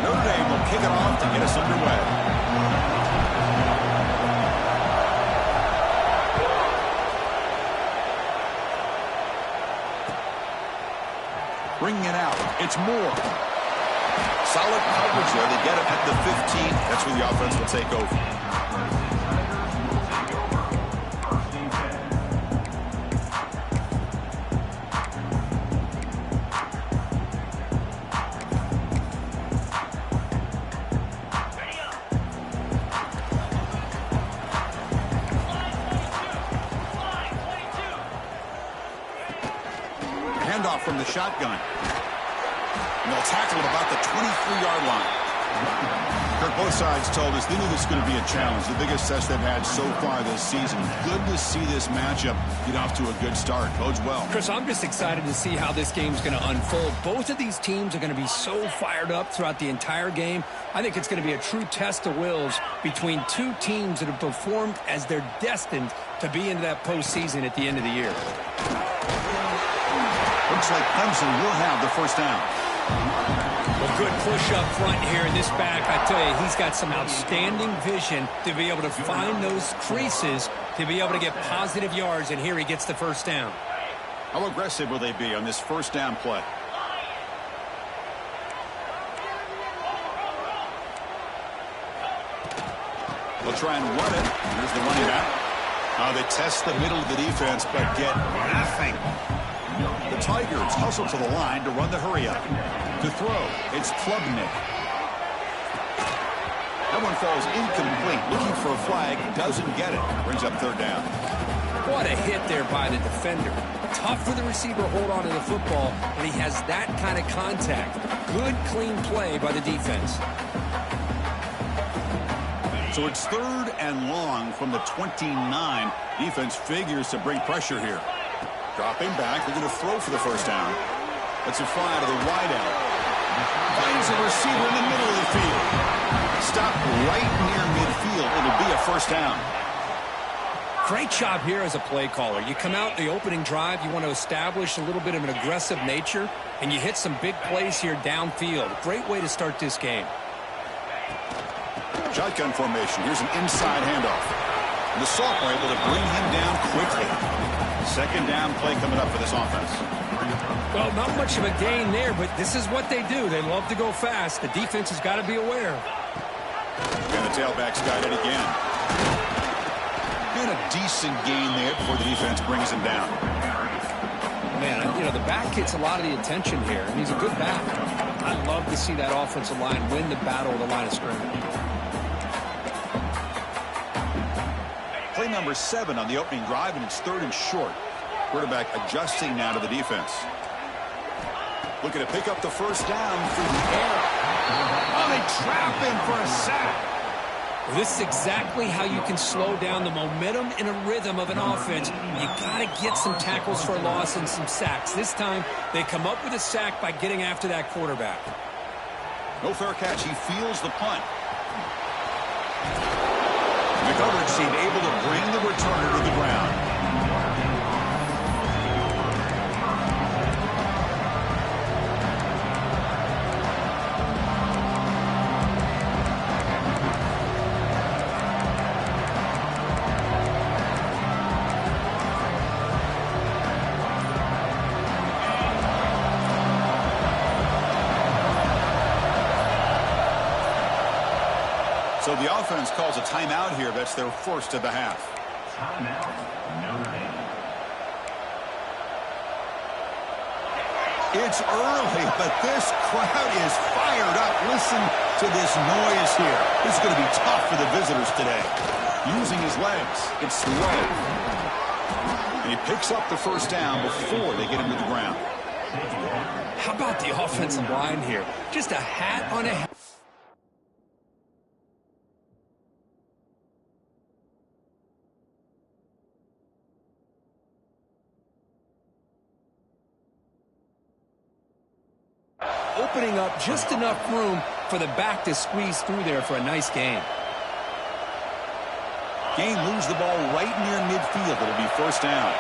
Notre Dame will kick it off to get us underway. Bringing it out. It's Moore. Solid coverage there. They get it at the 15. That's where the offense will take over. Handoff from the shotgun. And they'll tackle it about the 23-yard line. Kirk, both sides told us they knew this was going to be a challenge. The biggest test they've had so far this season. Good to see this matchup get off to a good start. Bodes well. Chris, I'm just excited to see how this game's going to unfold. Both of these teams are going to be so fired up throughout the entire game. I think it's going to be a true test of wills between two teams that have performed as they're destined to be into that postseason at the end of the year. Looks like Clemson will have the first down. A good push up front here in this back. I tell you, he's got some outstanding vision to be able to find those creases to be able to get positive yards, and here he gets the first down. How aggressive will they be on this first down play? They'll try and run it. Here's the running back. They test the middle of the defense, but get nothing. The Tigers hustle to the line to run the hurry-up. To throw, it's Klubnik. That one falls incomplete. Looking for a flag, doesn't get it. Brings up third down. What a hit there by the defender. Tough for the receiver to hold on to the football, and he has that kind of contact. Good, clean play by the defense. So it's third and long from the 29. Defense figures to bring pressure here. Dropping back, they're going to throw for the first down. That's a fly to the wideout. Finds a receiver in the middle of the field. Stop right near midfield. It'll be a first down. Great job here as a play caller. You come out in the opening drive, you want to establish a little bit of an aggressive nature, and you hit some big plays here downfield. Great way to start this game. Shotgun formation. Here's an inside handoff. And the sophomore able to bring him down quickly. Second down play coming up for this offense. Well, not much of a gain there, but this is what they do. They love to go fast. The defense has got to be aware. And the tailback's got it again. And a decent gain there before the defense brings him down. Man, you know, the back gets a lot of the attention here, and he's a good back. I love to see that offensive line win the battle of the line of scrimmage. Play number 7 on the opening drive, and it's third and short. Quarterback adjusting now to the defense. Looking to pick up the first down through the air. Oh, they trap him for a sack. Well, this is exactly how you can slow down the momentum and a rhythm of an offense. You got to get some tackles for a loss and some sacks. This time, they come up with a sack by getting after that quarterback. No fair catch. He feels the punt. The coverage team able to bring the returner to the ground. So the offense calls a timeout here. That's their first of the half. Timeout, Notre Dame. It's early, but this crowd is fired up. Listen to this noise here. This is going to be tough for the visitors today. Using his legs. It's slow. And he picks up the first down before they get him to the ground. How about the offensive line here? Just a hat on a hat. Opening up just enough room for the back to squeeze through there for a nice gain. Gain moves the ball right near midfield. It'll be first down.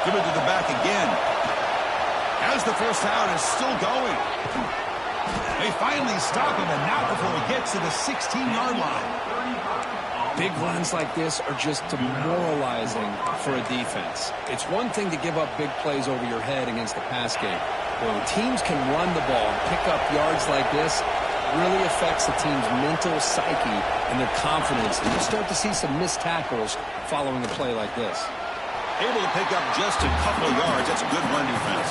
Give it to the back again. As the first down is still going. They finally stop him, and now before he gets to the 16-yard line. Big runs like this are just demoralizing for a defense. It's one thing to give up big plays over your head against the pass game. But when teams can run the ball and pick up yards like this, it really affects the team's mental psyche and their confidence. And you start to see some missed tackles following a play like this. Able to pick up just a couple of yards. That's a good run defense.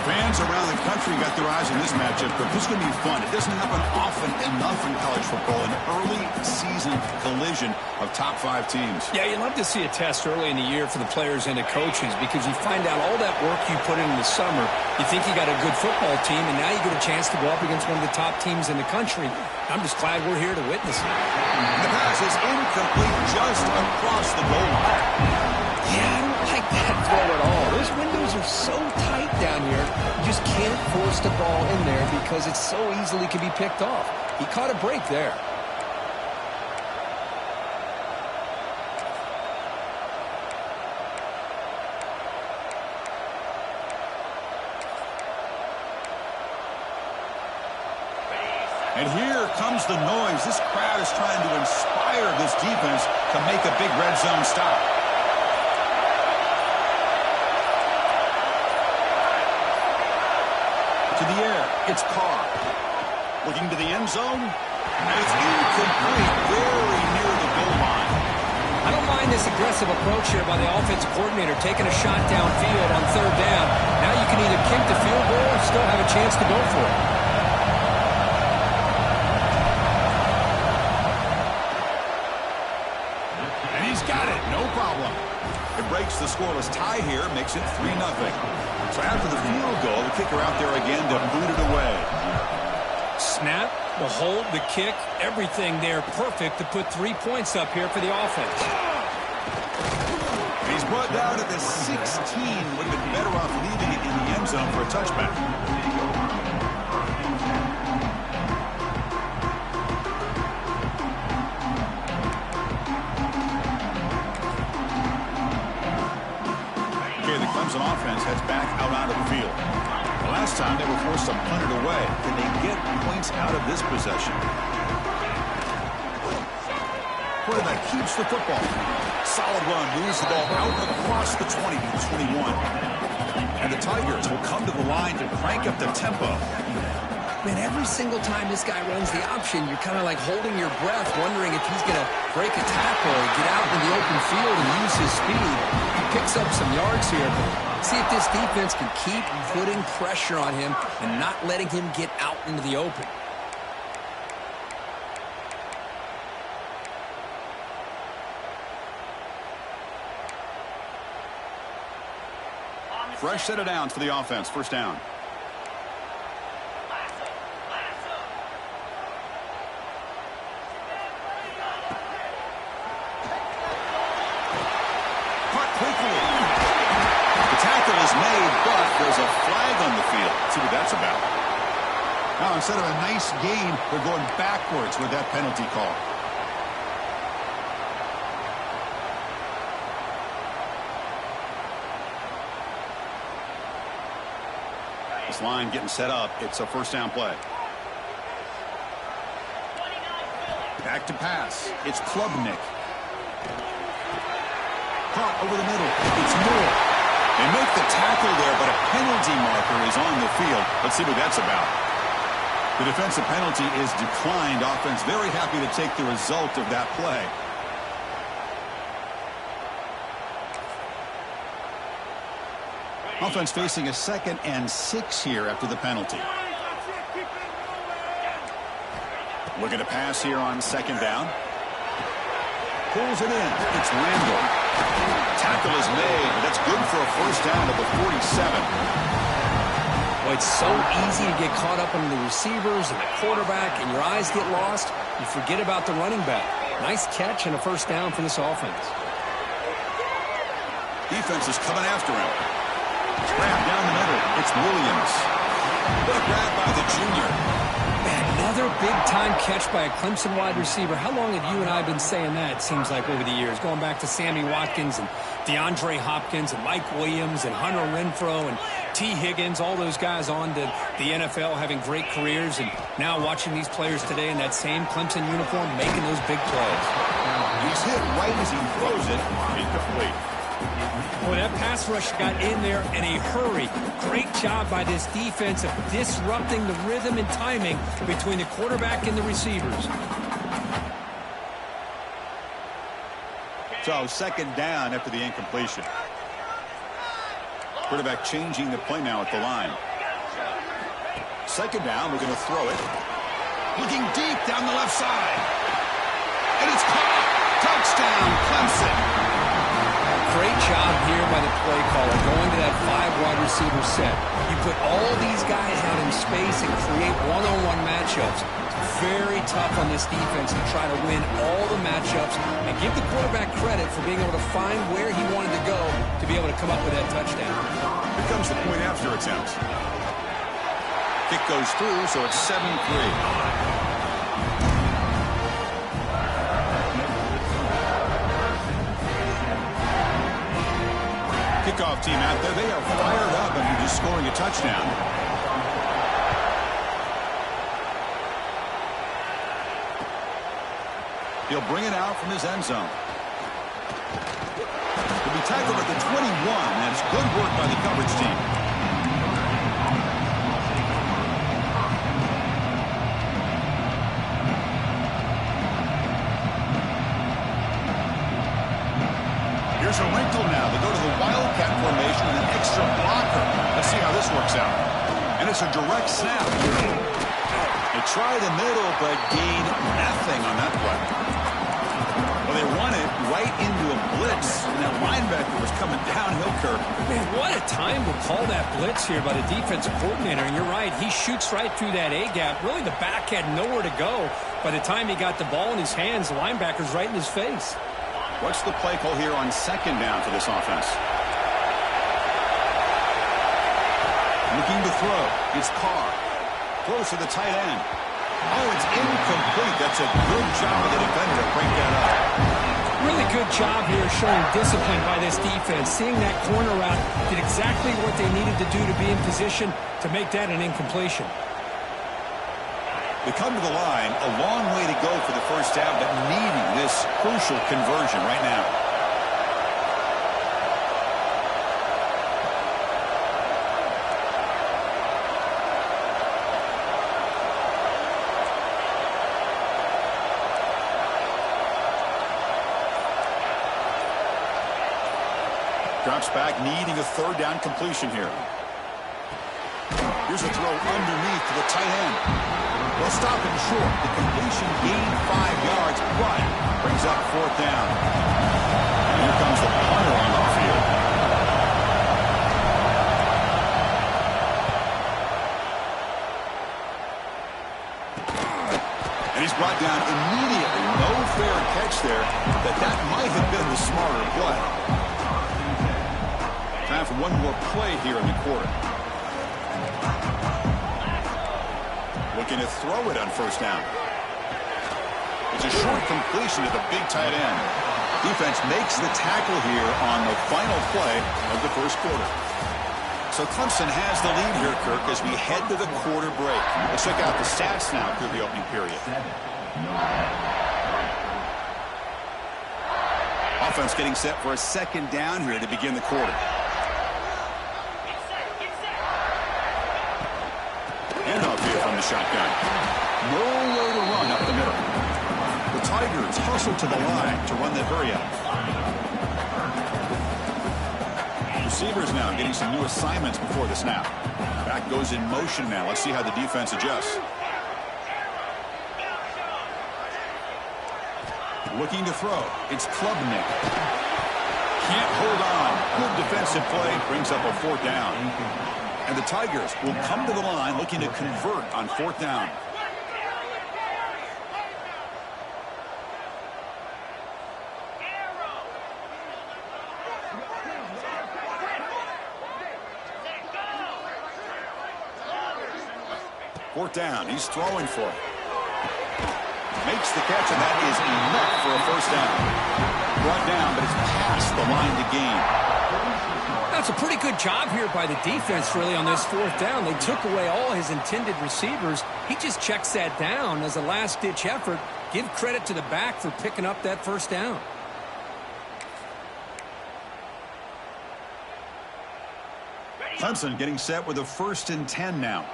Fans around the country got their eyes on this matchup, but this is going to be fun. It doesn't happen often enough in college football, an early season collision of top 5 teams. Yeah, you love to see a test early in the year for the players and the coaches because you find out all that work you put in the summer. You think you got a good football team, and now you get a chance to go up against one of the top teams in the country. I'm just glad we're here to witness it. The pass is incomplete just across the goal line. Yeah, I don't like that throw at all. Those windows are so tight down here. You just can't force the ball in there because it so easily can be picked off. He caught a break there. And here comes the noise. This crowd is trying to inspire this defense to make a big red zone stop. To the air, it's Carr. Looking to the end zone, and it's incomplete, very near the goal line. I don't mind this aggressive approach here by the offensive coordinator, taking a shot downfield on 3rd down. Now you can either kick the field goal or still have a chance to go for it. And he's got it, no problem. It breaks the scoreless tie here, makes it 3-0. So after the field goal, the kicker out there again to boot it away. Snap, the hold, the kick, everything there perfect to put 3 points up here for the offense. He's brought down at the 16. Would have been better off leaving it in the end zone for a touchback. Clemson offense heads back out onto the field. The last time they were forced to punt it away. Can they get points out of this possession? Quarterback keeps the football. Solid run, moves the ball out across the 20 to 21. And the Tigers will come to the line to crank up the tempo. Man, every single time this guy runs the option, you're kind of like holding your breath, wondering if he's going to break a tackle or get out in the open field and use his speed. He picks up some yards here, but see if this defense can keep putting pressure on him and not letting him get out into the open. Fresh set of downs for the offense. First down. There's a flag on the field. Let's see what that's about. Now, instead of a nice gain, they're going backwards with that penalty call. This line getting set up. It's a first down play. Back to pass. It's Klubnik. Caught over the middle. It's Moore. They make the tackle there, but a penalty marker is on the field. Let's see what that's about. The defensive penalty is declined. Offense very happy to take the result of that play. Offense facing a 2nd and 6 here after the penalty. Looking to pass here on 2nd down. Pulls it in. It's Randall. Tackle is made, but that's good for a first down at the 47. Well, it's so easy to get caught up in the receivers and the quarterback, and your eyes get lost. You forget about the running back. Nice catch and a first down for this offense. Defense is coming after him. Grab down the middle. It's Williams. Good grab by the junior. Man, Another big-time catch by a Clemson wide receiver. How long have you and I been saying that, it seems like, over the years? Going back to Sammy Watkins and DeAndre Hopkins and Mike Williams and Hunter Renfrow and T. Higgins, all those guys on to the NFL having great careers, and now watching these players today in that same Clemson uniform making those big plays. He's hit right as he throws it. Incomplete. Boy, that pass rush got in there in a hurry. Great job by this defense of disrupting the rhythm and timing between the quarterback and the receivers. So second down after the incompletion. Quarterback changing the play now at the line. Second down, we're going to throw it. Looking deep down the left side. And it's caught. Touchdown, Clemson. Great job here by the play caller, going to that 5-wide receiver set. You put all these guys out in space and create one-on-one matchups. It's very tough on this defense to try to win all the matchups and give the quarterback credit for being able to find where he wanted to go to be able to come up with that touchdown. Here comes the point after attempt. Kick goes through, so it's 7-3. Kickoff team out there, they are fired up after just scoring a touchdown. He'll bring it out from his end zone. He'll be tackled at the 21. That's good work by the coverage team. Here's a wrinkle now. They go to the Wildcat formation and an extra blocker. Let's see how this works out. And it's a direct snap. They try the middle, but gain nothing on that play. Well, they run it right into a blitz, and that linebacker was coming downhill, Kirk. Man, what a time to call that blitz here by the defensive coordinator. And you're right, he shoots right through that A-gap. Really, the back had nowhere to go. By the time he got the ball in his hands, the linebacker's right in his face. What's the play call here on second down for this offense? Looking to throw. It's Carr. Throws to the tight end. Oh, it's incomplete. That's a good job of the defender to break that up. Really good job here showing discipline by this defense. Seeing that corner route, did exactly what they needed to do to be in position to make that an incompletion. They come to the line, a long way to go for the first down, but needing this crucial conversion right now. Drops back, needing a third down completion here. Here's a throw underneath to the tight end. They'll stop him short. The completion gained 5 yards, but brings up fourth down. And here comes the punter on the field. And he's brought down immediately. No fair catch there, but that might have been the smarter play. Time for one more play here in the quarter. Looking to throw it on first down. It's a short completion to the big tight end. Defense makes the tackle here on the final play of the first quarter. So Clemson has the lead here, Kirk, as we head to the quarter break. Let's check out the stats now through the opening period. Offense getting set for a second down here to begin the quarter. Handoff here from the shotgun. Nowhere to run up the middle. The Tigers hustle to the line to run the hurry up. Receivers now getting some new assignments before the snap. Back goes in motion now. Let's see how the defense adjusts. Looking to throw. It's Klubnik. Can't hold on. Good defensive play. Brings up a fourth down. And the Tigers will come to the line looking to convert on fourth down. Fourth down. He's throwing for it. Makes the catch, and that is enough for a first down. Brought down, but it's past the line to gain. That's a pretty good job here by the defense, really, on this fourth down. They took away all his intended receivers. He just checks that down as a last-ditch effort. Give credit to the back for picking up that first down. Clemson getting set with a 1st and 10 now.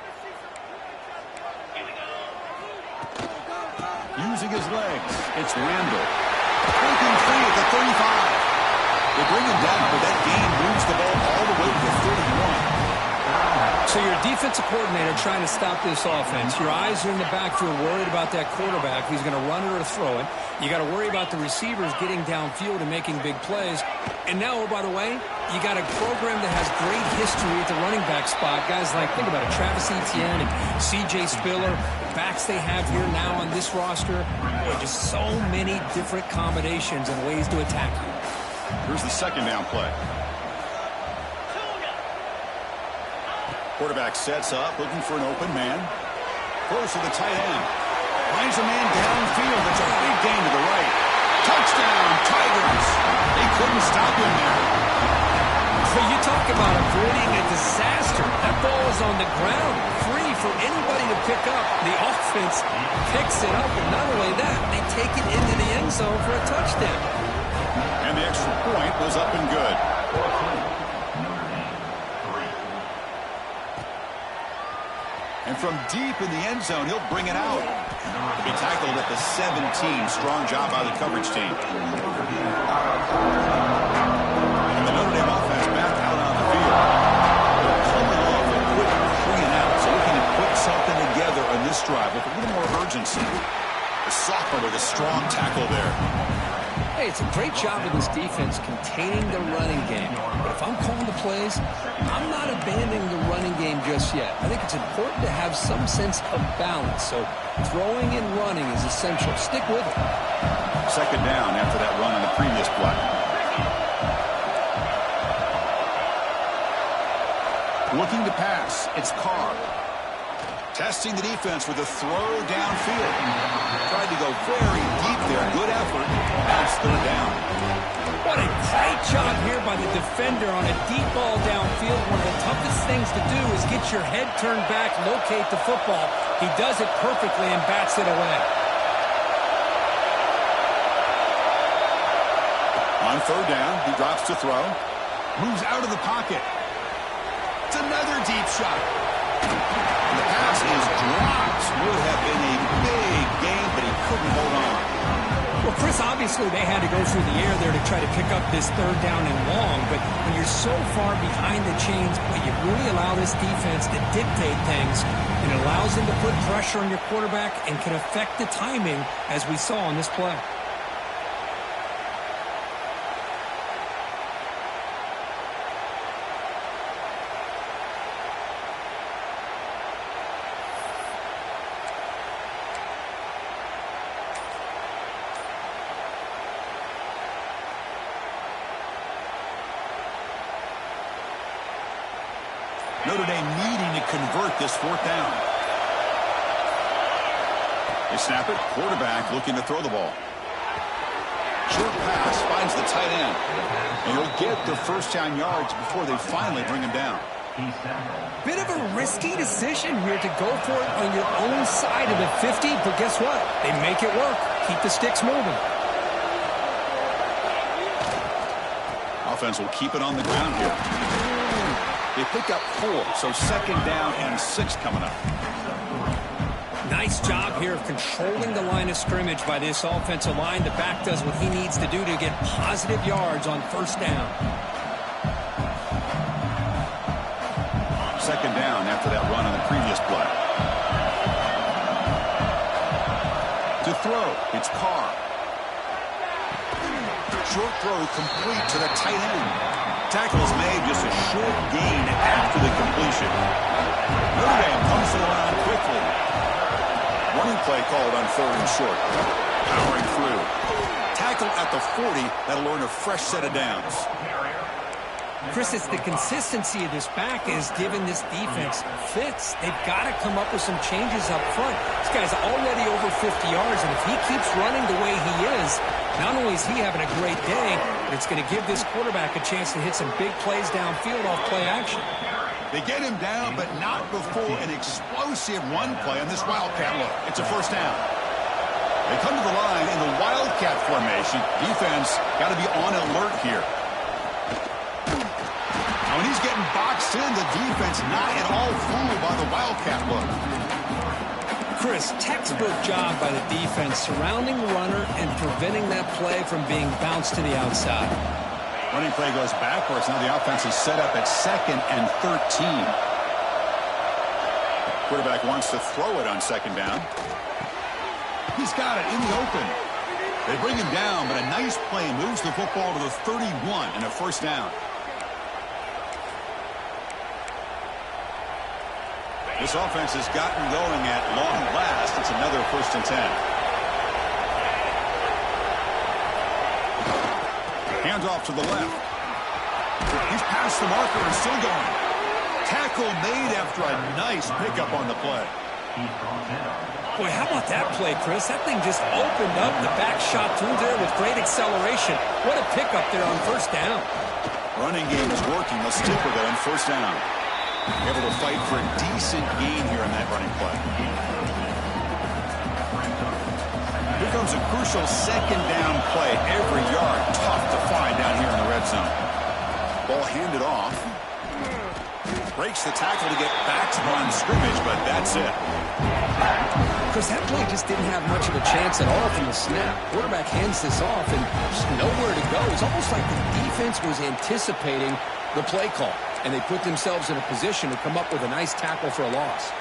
Using his legs, it's Randall. Breaking free at the 35. They bring him down, but that gain moves the ball all the way to the 31. So your defensive coordinator trying to stop this offense. Your eyes are in the backfield worried about that quarterback who's going to run it or throw it. You got to worry about the receivers getting downfield and making big plays. And now, oh, by the way, you got a program that has great history at the running back spot. Guys like, think about it, Travis Etienne and C.J. Spiller, backs they have here now on this roster. Boy, just so many different combinations and ways to attack you. Here's the 2nd down play. Quarterback sets up, looking for an open man. Throws to the tight end. Finds a man downfield. That's a big gain to the right. Touchdown, Tigers. They couldn't stop him there. So you talk about avoiding a disaster. That ball is on the ground, free for anybody to pick up. The offense picks it up, and not only that, they take it into the end zone for a touchdown. And the extra point was up and good. And from deep in the end zone, he'll bring it out. He'll be tackled at the 17. Strong job by the coverage team. And the Notre Dame offense back out on the field. They're coming off a quick 3 and out, so looking to put something together on this drive with a little more urgency. The sophomore with a strong tackle there. Hey, it's a great job of this defense containing the running game. But if I'm calling the plays, I'm not abandoning the running game just yet. I think it's important to have some sense of balance. So throwing and running is essential. Stick with it. 2nd down after that run on the previous play. Looking to pass, it's Carr. Testing the defense with a throw downfield. Tried to go very deep there. Good effort. That's 3rd down. What a great job here by the defender on a deep ball downfield. One of the toughest things to do is get your head turned back, locate the football. He does it perfectly and bats it away. On 3rd down, he drops to throw. Moves out of the pocket. It's another deep shot. And the pass is dropped. Would have been a big gain, but he couldn't hold on. Well, Chris, obviously they had to go through the air there to try to pick up this 3rd down and long, but when you're so far behind the chains, you really allow this defense to dictate things, and it allows them to put pressure on your quarterback and can affect the timing, as we saw on this play. Notre Dame needing to convert this 4th down. They snap it. Quarterback looking to throw the ball. Short pass finds the tight end. And he'll get the first down yards before they finally bring him down. Bit of a risky decision here to go for it on your own side of the 50, but guess what? They make it work. Keep the sticks moving. Offense will keep it on the ground here. They pick up 4, so 2nd down and 6 coming up. Nice job here of controlling the line of scrimmage by this offensive line. The back does what he needs to do to get positive yards on 1st down. 2nd down after that run on the previous play. To throw, it's Carr. Short throw complete to the tight end. Tackle is made, just a short gain after the completion. Notre Dame comes to the line quickly. Running play called on 3rd and short. Powering through. Tackle at the 40. That'll earn a fresh set of downs. Chris, it's the consistency of this back is giving this defense fits. They've got to come up with some changes up front. This guy's already over 50 yards, and if he keeps running the way he is, not only is he having a great day, but it's going to give this quarterback a chance to hit some big plays downfield off play action. They get him down, but not before an explosive run play on this Wildcat look. It's a first down. They come to the line in the Wildcat formation. Defense got to be on alert here. When he's getting boxed in, the defense not at all fooled by the Wildcat look. Chris, textbook job by the defense surrounding the runner and preventing that play from being bounced to the outside. Running play goes backwards. Now the offense is set up at 2nd and 13. Quarterback wants to throw it on 2nd down. He's got it in the open. They bring him down, but a nice play moves the football to the 31 and a first down. This offense has gotten going at long last. It's another 1st and 10. Hands off to the left. He's past the marker and still going. Tackle made after a nice pickup on the play. Boy, how about that play, Chris? That thing just opened up. The back shot through there with great acceleration. What a pickup there on 1st down. Running game is working. They'll stick with it on 1st down. Able to fight for a decent gain here in that running play. Here comes a crucial 2nd down play. Every yard tough to find down here in the red zone. Ball handed off. Breaks the tackle to get back to the line of scrimmage, but that's it. Chris, that play just didn't have much of a chance at all from the snap. Quarterback hands this off and just nowhere to go. It's almost like the defense was anticipating the play call, and they put themselves in a position to come up with a nice tackle for a loss.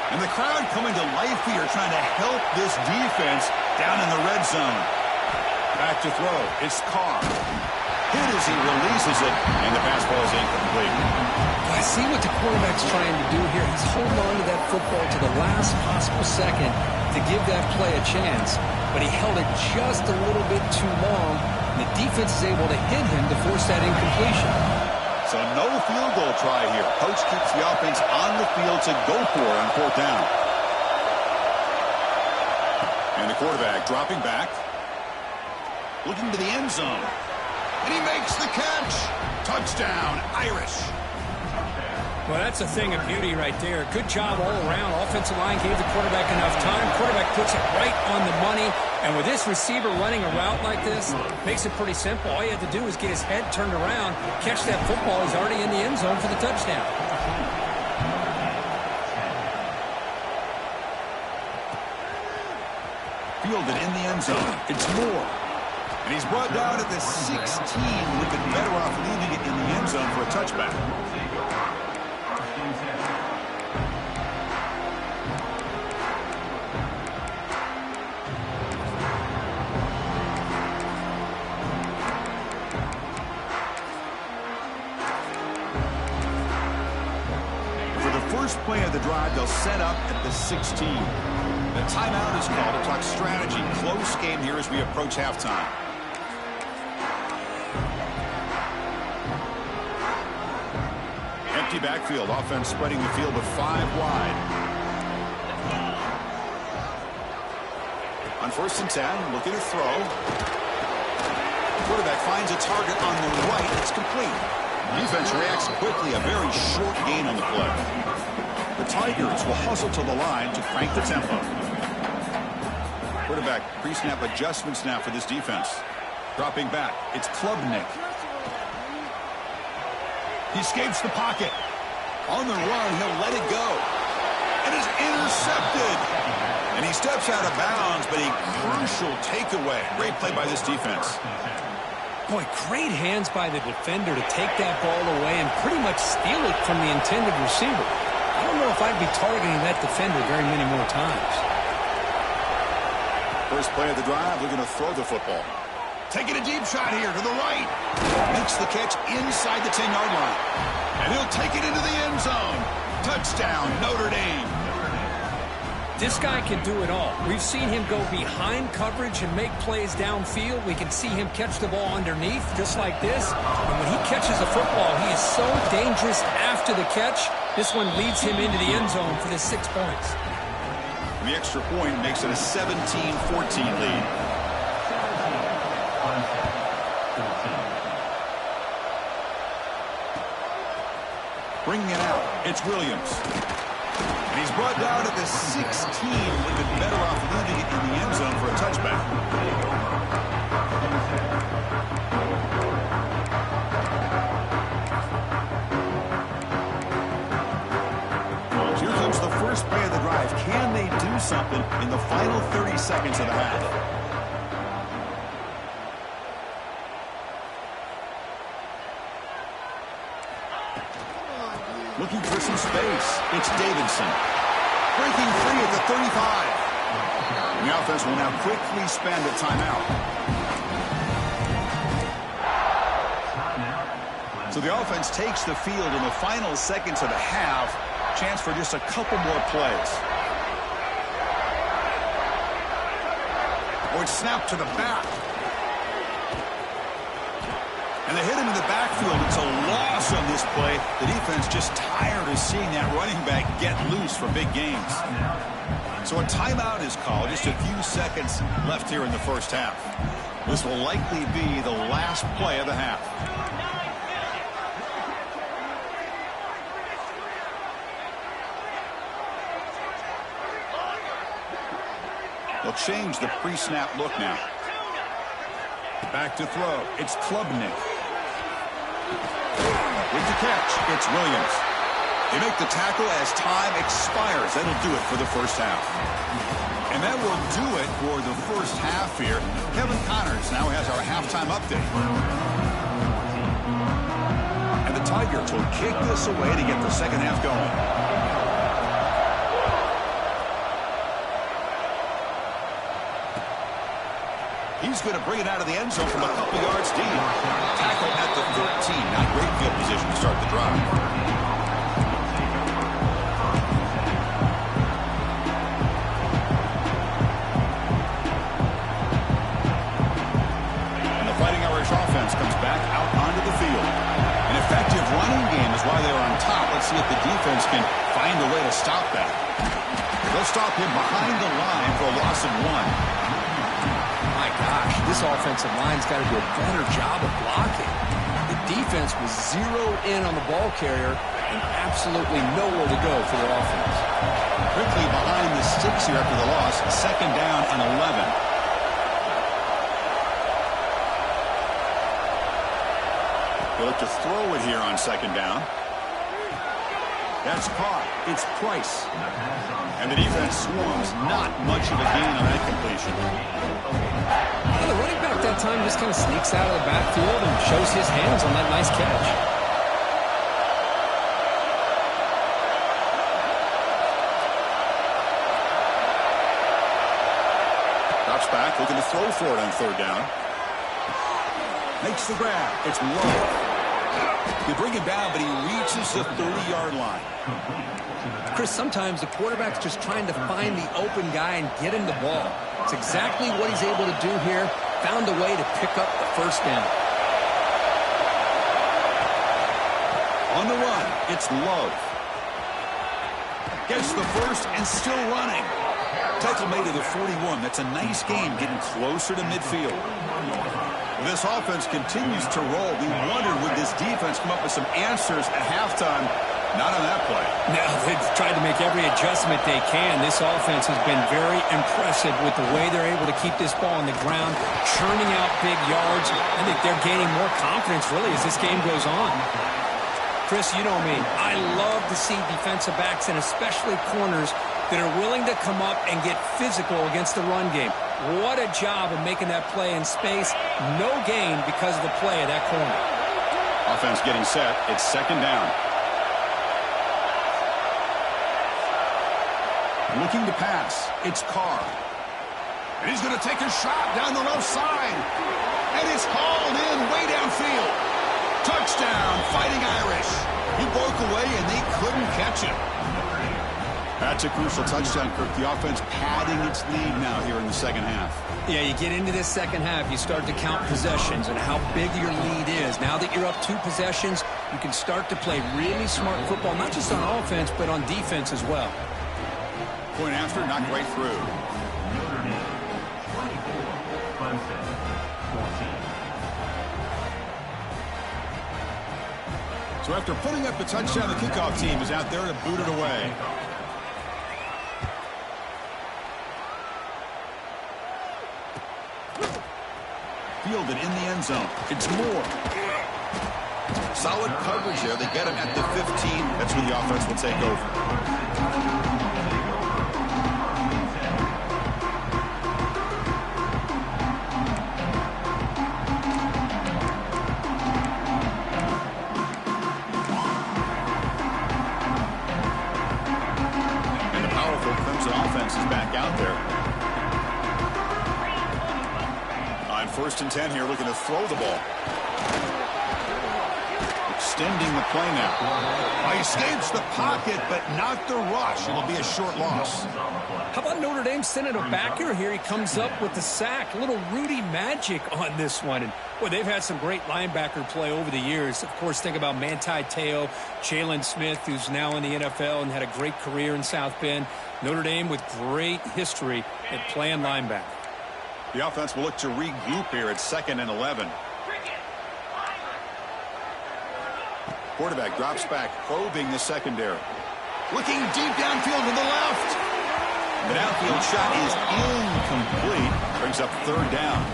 And the crowd coming to life here, trying to help this defense down in the red zone. Back to throw. It's Carr. Hit as he releases it, and the pass ball is incomplete. I see what the quarterback's trying to do here. He's holding on to that football to the last possible second to give that play a chance, but he held it just a little bit too long, and the defense is able to hit him to force that incompletion. So no field goal try here. Coach keeps the offense on the field to go for it on 4th down. And the quarterback dropping back. Looking to the end zone. And he makes the catch. Touchdown, Irish. Well, that's a thing of beauty right there. Good job all around. Offensive line gave the quarterback enough time. Quarterback puts it right on the money. And with this receiver running a route like this, makes it pretty simple. All you have to do is get his head turned around, catch that football. He's already in the end zone for the touchdown. Fielded in the end zone. It's Moore. And he's brought down at the 16. Would have been better off leaving it in the end zone for a touchback. Play of the drive, they'll set up at the 16. The timeout is called to talk strategy. Close game here as we approach halftime. Empty backfield. Offense spreading the field with 5 wide. On 1st and 10, looking to throw. Quarterback finds a target on the right. It's complete. Defense reacts quickly. A very short gain on the play. The Tigers will hustle to the line to crank the tempo. Quarterback pre-snap adjustments now for this defense. Dropping back. It's Klubnik. He escapes the pocket. On the run, he'll let it go. And is intercepted. And he steps out of bounds, but a crucial takeaway. Great play by this defense. Boy, great hands by the defender to take that ball away and pretty much steal it from the intended receiver. I don't know if I'd be targeting that defender very many more times. First play of the drive, looking to throw the football. Taking a deep shot here to the right. Makes the catch inside the 10-yard line. And he'll take it into the end zone. Touchdown, Notre Dame. This guy can do it all. We've seen him go behind coverage and make plays downfield. We can see him catch the ball underneath, just like this. And when he catches a football, he is so dangerous after the catch. This one leads him into the end zone for the 6 points. The extra point makes it a 17-14 lead. Bringing it out, it's Williams. And he's brought down at the 16. Would have been better off leaving it in the end zone for a touchback. Here comes the first play of the drive. Can they do something in the final 30 seconds of the half? Looking for some space. It's Davidson. Breaking free at the 35. And the offense will now quickly spend a timeout. So the offense takes the field in the final seconds of the half. Chance for just a couple more plays. Oh, it's snapped to the back. And they hit him in the backfield. It's a loss on this play. The defense just tired of seeing that running back get loose for big gains. So a timeout is called. Just a few seconds left here in the first half. This will likely be the last play of the half. They'll change the pre-snap look now. Back to throw. It's Klubnik. With the catch, it's Williams. They make the tackle as time expires. That'll do it for the first half. And that will do it for the first half here. Kevin Connors now has our halftime update. And the Tigers will kick this away to get the second half going. He's going to bring it out of the end zone from a couple yards deep. Tackle at the 13. Not great field position to start the drive. And the Fighting Irish offense comes back out onto the field. An effective running game is why they're on top. Let's see if the defense can find a way to stop that. They'll stop him behind the line for a loss of 1. Gosh, this offensive line's got to do a better job of blocking. The defense was zeroed in on the ball carrier and absolutely nowhere to go for their offense. Quickly behind the sticks here after the loss. Second down and 11. They look to throw it here on second down. That's caught. It's Price. And the defense swarms. Not much of a gain on that completion. The running back that time just kind of sneaks out of the backfield and shows his hands on that nice catch. Drops back, looking to throw for it on third down. Makes the grab. It's low. They bring him down, but he reaches the 30-yard line. Chris, sometimes the quarterback's just trying to find the open guy and get him the ball. It's exactly what he's able to do here. Found a way to pick up the first down. On the run, it's Love. Gets the first and still running. Tackle made to the 41. That's a nice game, getting closer to midfield. This offense continues to roll. We wondered, would this defense come up with some answers at halftime? Not on that play. No, they've tried to make every adjustment they can. This offense has been very impressive with the way they're able to keep this ball on the ground, churning out big yards. I think they're gaining more confidence, really, as this game goes on. Chris, you know me. I love to see defensive backs, and especially corners, that are willing to come up and get physical against the run game. What a job of making that play in space. No gain because of the play of that corner. Offense getting set. It's second down. Looking to pass. It's Carr. And he's going to take a shot down the left side. And it's hauled in way downfield. Touchdown, Fighting Irish. He broke away, and they couldn't catch him. That's a crucial touchdown, Kirk. The offense padding its lead now here in the second half. Yeah, you get into this second half, you start to count possessions and how big your lead is. Now that you're up 2 possessions, you can start to play really smart football, not just on offense, but on defense as well. Point after, knocked right through. Notre Dame, 24. Clemson, 14. So after putting up the touchdown, the kickoff team is out there to boot it away. Fielded in the end zone. It's Moore. Solid coverage there. They get him at the 15. That's when the offense will take over. And the powerful Clemson offense is back out there. On 1st and 10 here, looking to throw the ball. Extending the play now. He escapes the pocket, but not the rush. It'll be a short loss. How about Notre Dame sending a backer here? He comes up with the sack. A little Rudy magic on this one. And, boy, they've had some great linebacker play over the years. Of course, think about Manti Te'o, Jalen Smith, who's now in the NFL and had a great career in South Bend. Notre Dame with great history at playing linebacker. The offense will look to regroup here at 2nd and 11. Quarterback drops back, probing the secondary. Looking deep downfield to the left. The downfield shot is incomplete. Brings up 3rd down.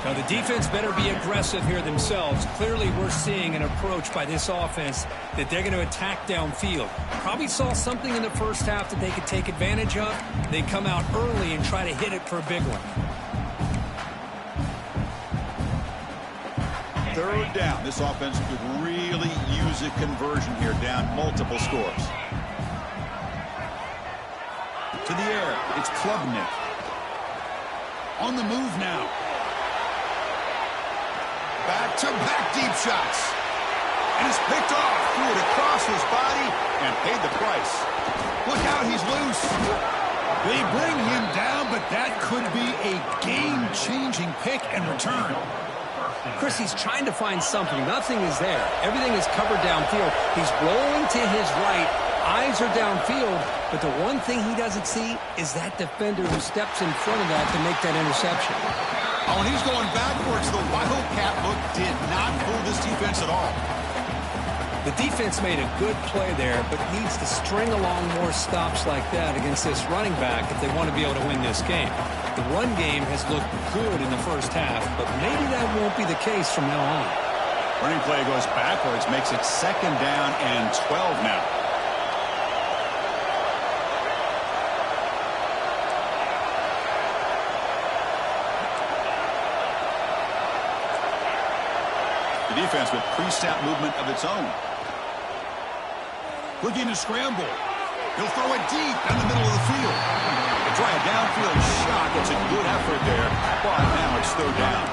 Now, the defense better be aggressive here themselves. Clearly, we're seeing an approach by this offense that they're going to attack downfield. Probably saw something in the first half that they could take advantage of. They come out early and try to hit it for a big one. 3rd down. This offense could really use a conversion here, down multiple scores. To the air, it's Klubnik. On the move now. Back-to-back deep shots. And it's picked off. Threw it across his body and paid the price. Look out, he's loose. They bring him down, but that could be a game-changing pick and return. Chris, he's trying to find something. Nothing is there. Everything is covered downfield. He's rolling to his right. Eyes are downfield. But the one thing he doesn't see is that defender who steps in front of that to make that interception. Oh, and he's going backwards. The Wildcat look did not fool this defense at all. The defense made a good play there, but needs to string along more stops like that against this running back if they want to be able to win this game. The run game has looked good in the first half, but maybe that won't be the case from now on. Running play goes backwards, makes it 2nd down and 12 now. The defense with pre-snap movement of its own. Looking to scramble. He'll throw it deep down the middle of the field. They try a downfield shot. That's a good effort there, but now it's 3rd down.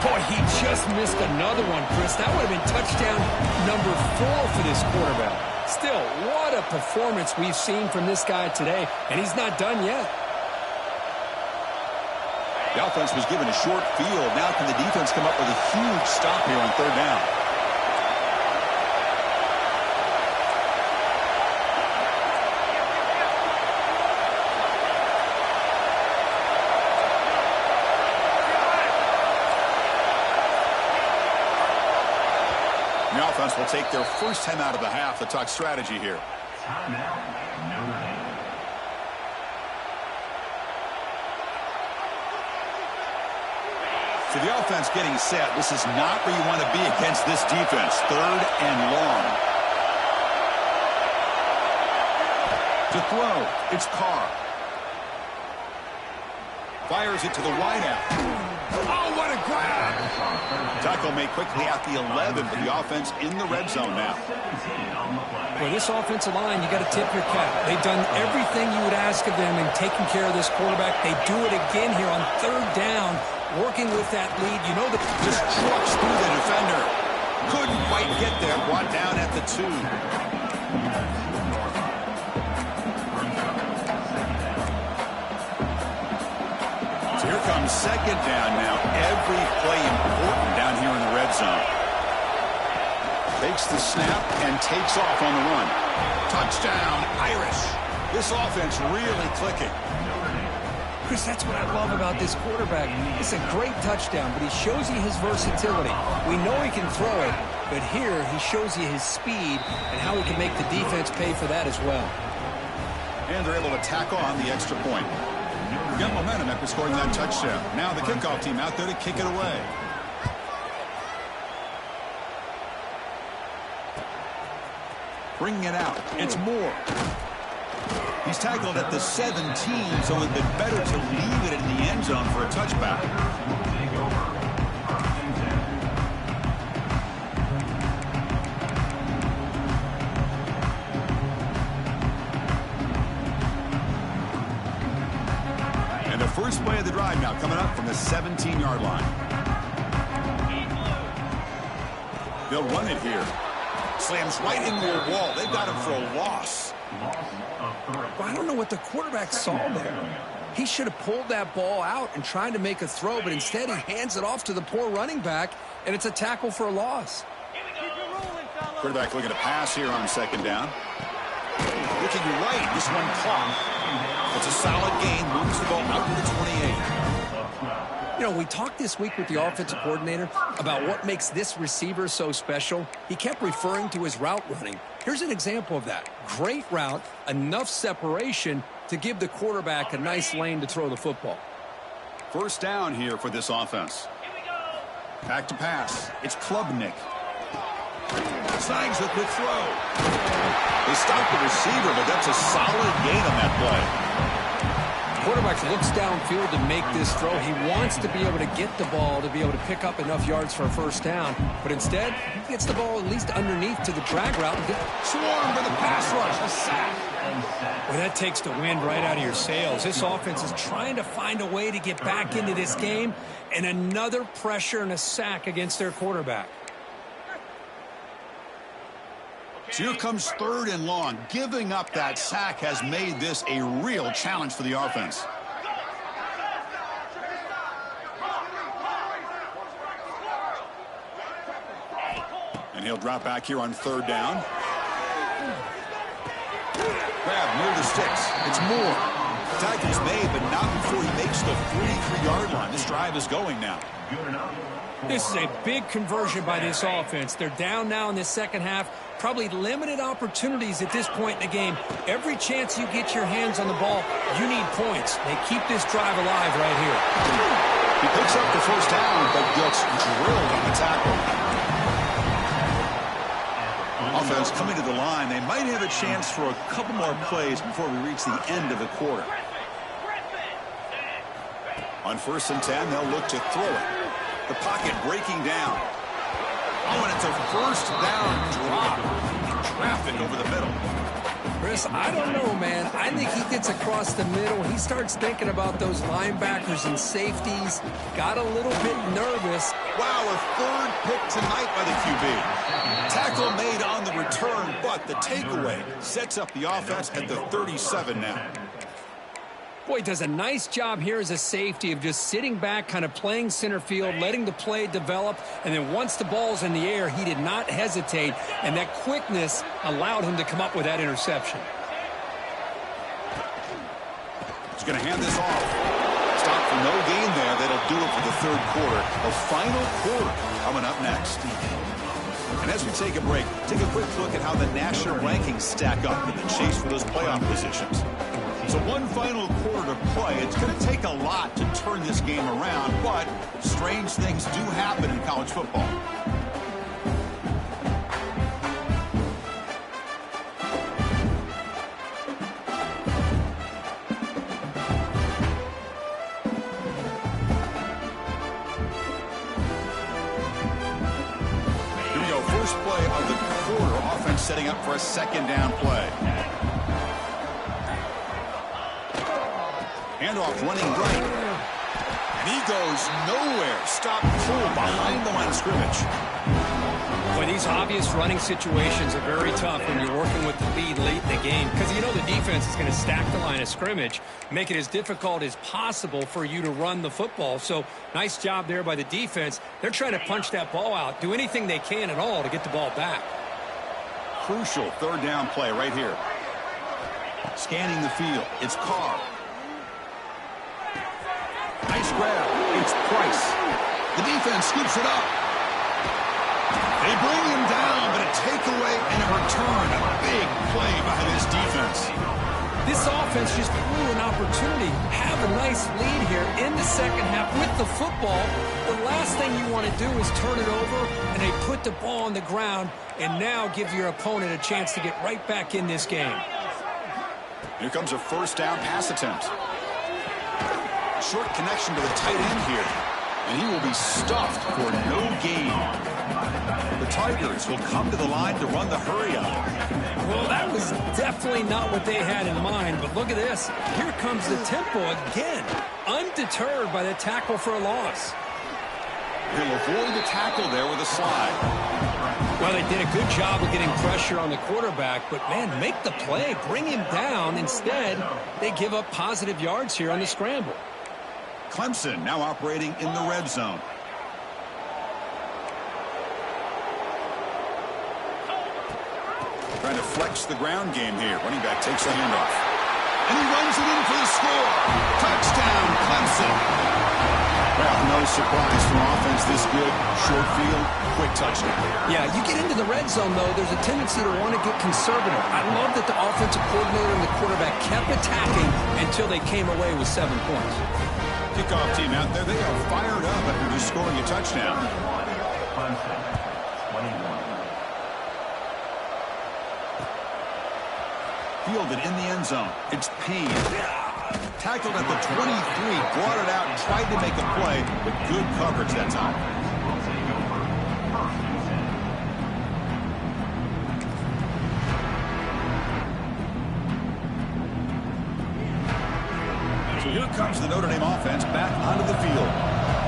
Boy, he just missed another one, Chris. That would have been touchdown number 4 for this quarterback. Still, what a performance we've seen from this guy today, and he's not done yet. The offense was given a short field. Now can the defense come up with a huge stop here on 3rd down? The offense will take their first time out of the half to talk strategy here. Timeout, Notre Dame. So the offense getting set. This is not where you want to be against this defense. 3rd and long. To throw, it's Carr. Fires it to the wideout. Oh, what a grab! Tackle made quickly at the 11, but the offense in the red zone now. For this offensive line, you got to tip your cap. They've done everything you would ask of them in taking care of this quarterback. They do it again here on third down, working with that lead. You know that Just trucks through the defender. Couldn't quite get there. Brought down at the 2. So here comes second down now. Every play important down here in the red zone. Takes the snap and takes off on the run. Touchdown, Irish. This offense really clicking. Chris, that's what I love about this quarterback. It's a great touchdown, but he shows you his versatility. We know he can throw it, but here he shows you his speed and how he can make the defense pay for that as well. And they're able to tack on the extra point. Got momentum after scoring that touchdown. Now the kickoff team out there to kick it away. Bringing it out. It's Moore. He's tackled at the 17, so it would be better to leave it in the end zone for a touchback. And the first play of the drive now coming up from the 17-yard line. They'll run it here. Slams right into a wall. They've got him for a loss. Well, I don't know what the quarterback saw there. He should have pulled that ball out and tried to make a throw, but instead he hands it off to the poor running back, and it's a tackle for a loss. Quarterback looking to pass here on second down. Looking right. This one caught. It's a solid gain. Moves the ball out to the 28. You know, we talked this week with the offensive coordinator about what makes this receiver so special. He kept referring to his route running. Here's an example of that. Great route, enough separation to give the quarterback a nice lane to throw the football. First down here for this offense. Back to pass. It's Klubnik. Signs the quick throw. They stop the receiver, but that's a solid gain on that play. Quarterback looks downfield to make this throw. He wants to be able to get the ball to be able to pick up enough yards for a first down. But instead, he gets the ball at least underneath to the drag route. And Swarm for the pass rush. A sack. Well, that takes the wind right out of your sails. This offense is trying to find a way to get back into this game. And another pressure and a sack against their quarterback. So here comes third and long. Giving up that sack has made this a real challenge for the offense. And he'll drop back here on third down. Grab near the sticks. It's Moore. Tackle's made, but not before he makes the 43-yard line. This drive is going now. This is a big conversion by this offense. They're down now in the second half. Probably limited opportunities at this point in the game. Every chance you get your hands on the ball, you need points. They keep this drive alive right here. He picks up the first down, but gets drilled on the tackle. Offense coming to the line. They might have a chance for a couple more plays before we reach the end of the quarter. On 1st and 10, they'll look to throw it. The pocket breaking down. Oh, and it's a first down drop. Traffic over the middle. Chris, I don't know, man. I think he gets across the middle. He starts thinking about those linebackers and safeties. Got a little bit nervous. Wow, a third pick tonight by the QB. Tackle made on the return, but the takeaway sets up the offense at the 37 now. Boy, does a nice job here as a safety of just sitting back, kind of playing center field, letting the play develop, and then once the ball's in the air, he did not hesitate, and that quickness allowed him to come up with that interception. He's going to hand this off. Stop for no gain there. That'll do it for the third quarter. The final quarter coming up next. And as we take a break, take a quick look at how the national rankings stack up in the chase for those playoff positions. So one final quarter to play. It's going to take a lot to turn this game around, but strange things do happen in college football. setting up for a second down play. Handoff running right. And he goes nowhere. Stop full behind the line of scrimmage. Boy, these obvious running situations are very tough when you're working with the lead late in the game because you know the defense is going to stack the line of scrimmage, make it as difficult as possible for you to run the football. So nice job there by the defense. They're trying to punch that ball out, do anything they can at all to get the ball back. Crucial third down play right here. Scanning the field. It's Carr. Nice grab. It's Price. The defense scoops it up. They bring him down, but a takeaway and a return. A big play by this defense. This offense just blew an opportunity. Have a nice lead here in the second half with the football. The last thing you want to do is turn it over, and they put the ball on the ground and now give your opponent a chance to get right back in this game. Here comes a first down pass attempt. Short connection to the tight end here. And he will be stuffed for no gain. The Tigers will come to the line to run the hurry-up. Well, that was definitely not what they had in mind, but look at this. Here comes the tempo again, undeterred by the tackle for a loss. He'll avoid the tackle there with a slide. Well, they did a good job of getting pressure on the quarterback, but, man, make the play, bring him down. Instead, they give up positive yards here on the scramble. Clemson now operating in the red zone. Trying to flex the ground game here. Running back takes the handoff. And he runs it in for the score. Touchdown, Clemson. Well, no surprise from offense this good. Short field, quick touchdown. Yeah, you get into the red zone, though, there's a tendency to want to get conservative. I love that the offensive coordinator and the quarterback kept attacking until they came away with 7 points. Kickoff team out there, they are fired up after just scoring a touchdown. Fielded in the end zone. It's Payne. Tackled at the 23, brought it out, tried to make a play, but good coverage that time. So here comes the Notre Dame offense back onto the field.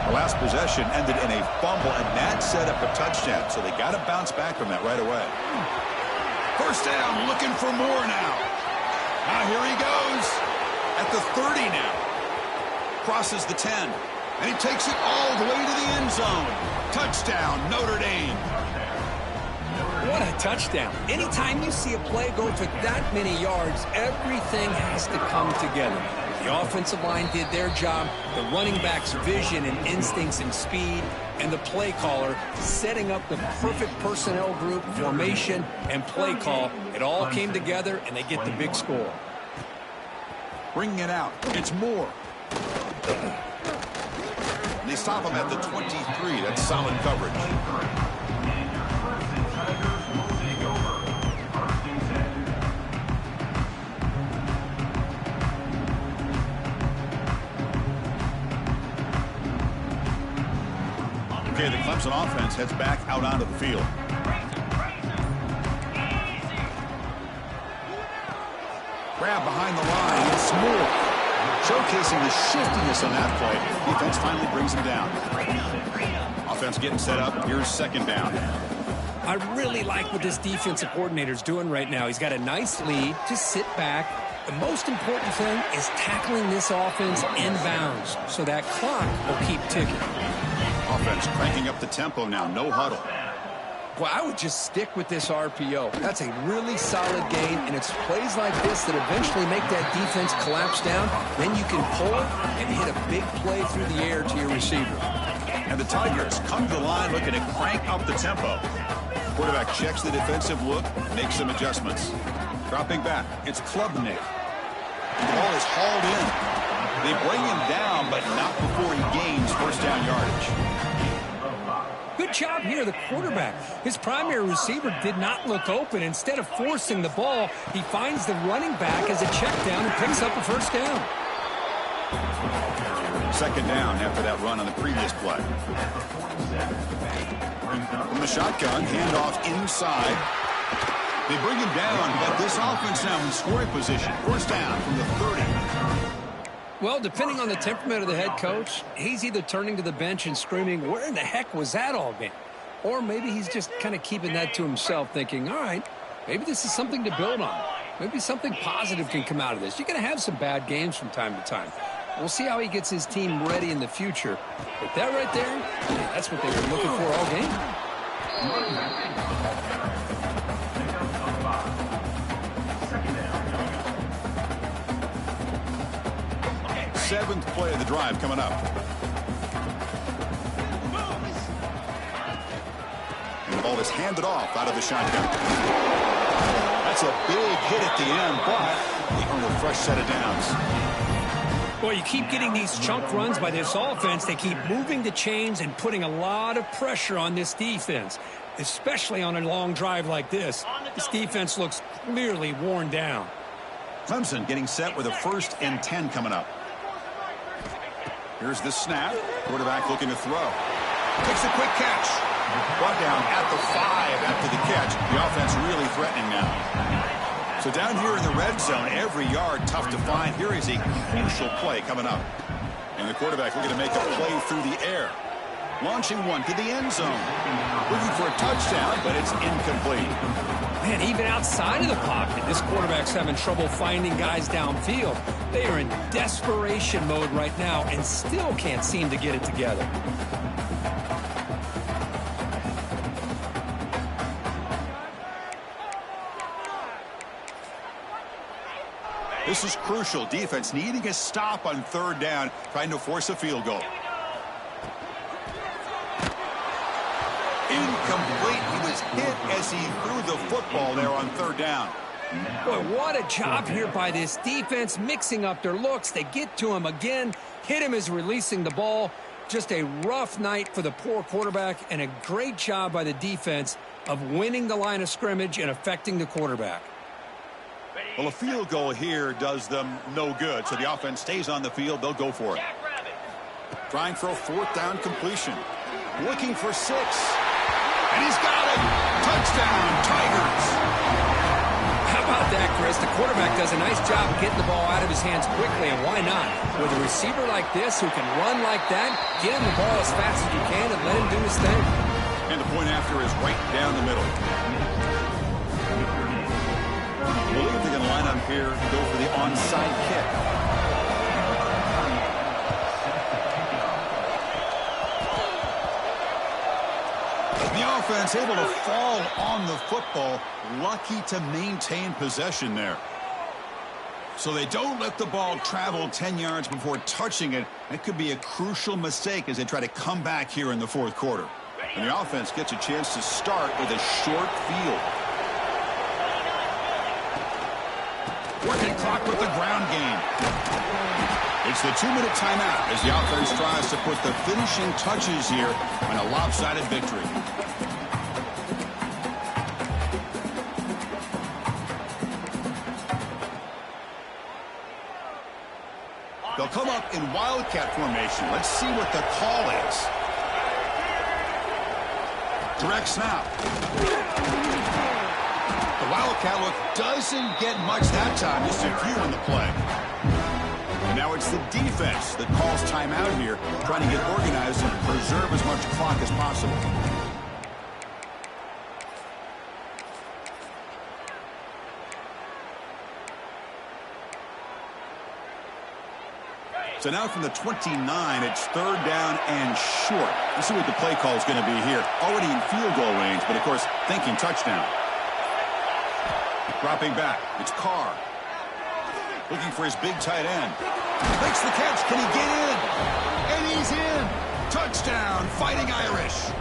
The last possession ended in a fumble, and that set up a touchdown, so they got to bounce back from that right away. First down, looking for more now. Now here he goes. At the 30 now. Crosses the 10. And he takes it all the way to the end zone. Touchdown, Notre Dame. What a touchdown. Anytime you see a play go for that many yards, everything has to come together. The offensive line did their job, the running back's vision and instincts and speed, and the play caller setting up the perfect personnel group, formation, and play call. It all came together, and they get the big score. Bringing it out. It's Moore. They stop him at the 23. That's solid coverage. Okay, the Clemson offense heads back out onto the field. Grab behind the line. It's Moore. Showcasing the shiftiness on that play. Defense finally brings him down. Offense getting set up. Here's second down. I really like what this defensive coordinator's doing right now. He's got a nice lead. Just sit back. The most important thing is tackling this offense in bounds so that clock will keep ticking. Offense cranking up the tempo now. No huddle. Well, I would just stick with this RPO. That's a really solid gain, and it's plays like this that eventually make that defense collapse down. Then you can pull it and hit a big play through the air to your receiver. And the Tigers come to the line looking to crank up the tempo. Quarterback checks the defensive look, makes some adjustments. Dropping back, it's Klubnik. The ball is hauled in. They bring him down, but not before he gains first down yardage. Good job here, the quarterback. His primary receiver did not look open. Instead of forcing the ball, he finds the running back as a check down and picks up a first down. Second down after that run on the previous play. From the shotgun, handoff inside. They bring him down, but this offense now in scoring position. First down from the 30. Well, depending on the temperament of the head coach, he's either turning to the bench and screaming, where in the heck was that all game? Or maybe he's just kind of keeping that to himself, thinking, all right, maybe this is something to build on. Maybe something positive can come out of this. You're going to have some bad games from time to time. We'll see how he gets his team ready in the future. But that right there, that's what they were looking for all game. Seventh play of the drive coming up. And the ball is handed off out of the shotgun. That's a big hit at the end, but they earn a fresh set of downs. Well, you keep getting these chunk runs by this offense. They keep moving the chains and putting a lot of pressure on this defense, especially on a long drive like this. This defense looks clearly worn down. Clemson getting set with a 1st and 10 coming up. Here's the snap. Quarterback looking to throw. Takes a quick catch. Brought down at the 5 after the catch. The offense really threatening now. So down here in the red zone, every yard tough to find. Here is a crucial play coming up. And the quarterback looking to make a play through the air. Launching one to the end zone. Looking for a touchdown, but it's incomplete. Man, even outside of the pocket, this quarterback's having trouble finding guys downfield. They are in desperation mode right now and still can't seem to get it together. This is crucial. Defense needing a stop on 3rd down, trying to force a field goal. Incomplete. He was hit as he threw the football there on 3rd down. Boy, what a job here by this defense, mixing up their looks. They get to him again, hit him as releasing the ball. Just a rough night for the poor quarterback, and a great job by the defense of winning the line of scrimmage and affecting the quarterback. Well, a field goal here does them no good, so the offense stays on the field. They'll go for it. Trying for a 4th down completion. Looking for 6. And he's got it. Touchdown, Tigers. How about that, Chris? The quarterback does a nice job getting the ball out of his hands quickly, and why not? With a receiver like this who can run like that, get him the ball as fast as you can and let him do his thing. And the point after is right down the middle. I believe they're going to line up here and go for the onside kick. The offense able to fall on the football, lucky to maintain possession there. So they don't let the ball travel 10 yards before touching it. That could be a crucial mistake as they try to come back here in the 4th quarter. And the offense gets a chance to start with a short field. Working clock with the ground game. It's the 2-minute timeout as the offense tries to put the finishing touches here on a lopsided victory. They'll come up in wildcat formation. Let's see what the call is. Direct snap. The wildcat look doesn't get much that time, just a few in the play. And now it's the defense that calls timeout here, trying to get organized and preserve as much clock as possible. So now from the 29, it's 3rd down and short. Let's see what the play call is going to be here. Already in field goal range, but of course, thinking touchdown. Dropping back, it's Carr. Looking for his big tight end. Makes the catch, can he get in? And he's in! Touchdown, Fighting Irish.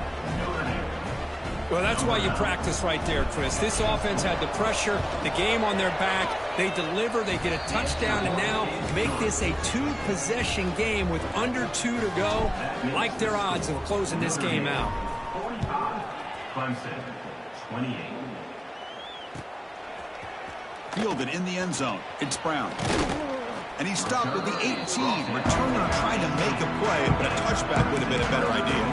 Well, that's why you practice right there, Chris. This offense had the pressure, the game on their back. They deliver, they get a touchdown, and now make this a 2-possession game with under 2 to go. Like their odds of closing this game out. 45, Clemson, 28. Fielded in the end zone. It's Brown. And he stopped with the 18. Returner trying to make a play, but a touchback would have been a better idea.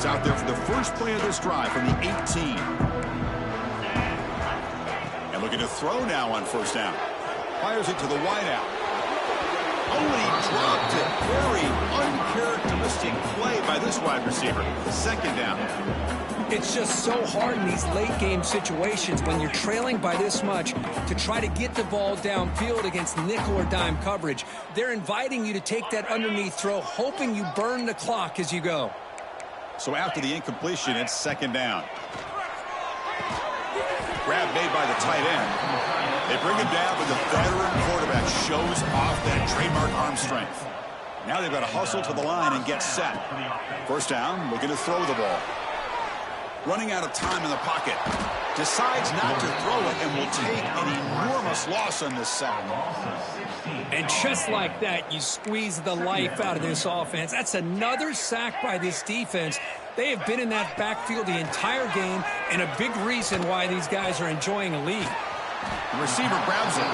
It's out there for the first play of this drive from the 18. And looking to throw now on first down. Fires it to the wideout. Oh, and he dropped it. Very uncharacteristic play by this wide receiver. Second down. It's just so hard in these late-game situations when you're trailing by this much to try to get the ball downfield against nickel or dime coverage. They're inviting you to take that underneath throw, hoping you burn the clock as you go. So after the incompletion, it's second down. Grab made by the tight end. They bring him down, but the veteran quarterback shows off that trademark arm strength. Now they've got to hustle to the line and get set. First down, looking to throw the ball. Running out of time in the pocket. Decides not to throw it and will take an enormous loss on this sack. And just like that, you squeeze the life out of this offense. That's another sack by this defense. They have been in that backfield the entire game, and a big reason why these guys are enjoying a lead. The receiver grabs it.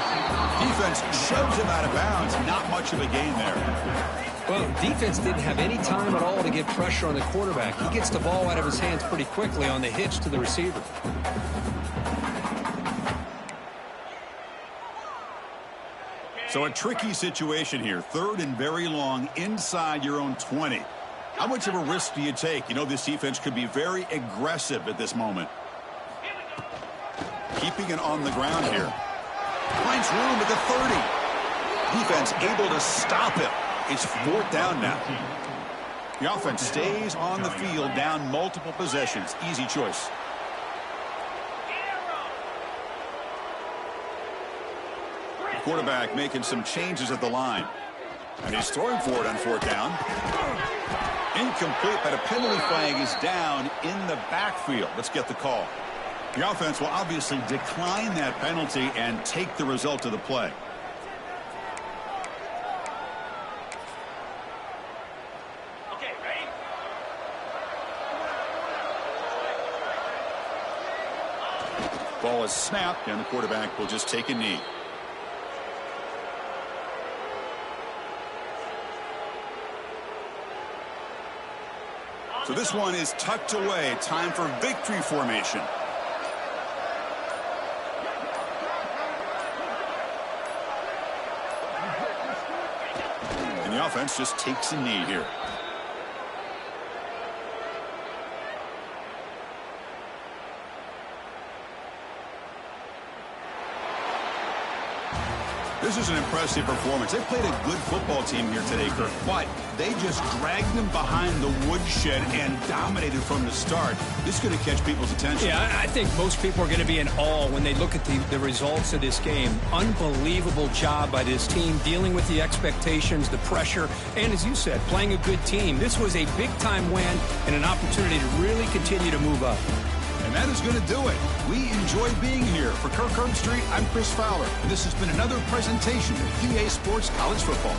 Defense shoves him out of bounds. Not much of a gain there. Well, defense didn't have any time at all to get pressure on the quarterback. He gets the ball out of his hands pretty quickly on the hitch to the receiver. So a tricky situation here. Third and very long inside your own 20. How much of a risk do you take? You know, this defense could be very aggressive at this moment. Keeping it on the ground here. Finds room at the 30. Defense able to stop it. It's fourth down now. The offense stays on the field down multiple possessions. Easy choice. The quarterback making some changes at the line. And he's throwing for it on fourth down. Incomplete, but a penalty flag is down in the backfield. Let's get the call. The offense will obviously decline that penalty and take the result of the play. Okay, ready? Ball is snapped, and the quarterback will just take a knee. So this one is tucked away. Time for victory formation. And the offense just takes a knee here. This is an impressive performance. They played a good football team here today, Kirk, but they just dragged them behind the woodshed and dominated from the start. This is going to catch people's attention. Yeah, I think most people are going to be in awe when they look at the results of this game. Unbelievable job by this team dealing with the expectations, the pressure, and as you said, playing a good team. This was a big-time win and an opportunity to really continue to move up. And that is going to do it. We enjoyed being here. For Kirk Herbstreit, I'm Chris Fowler. And this has been another presentation of EA Sports College Football.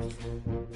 you.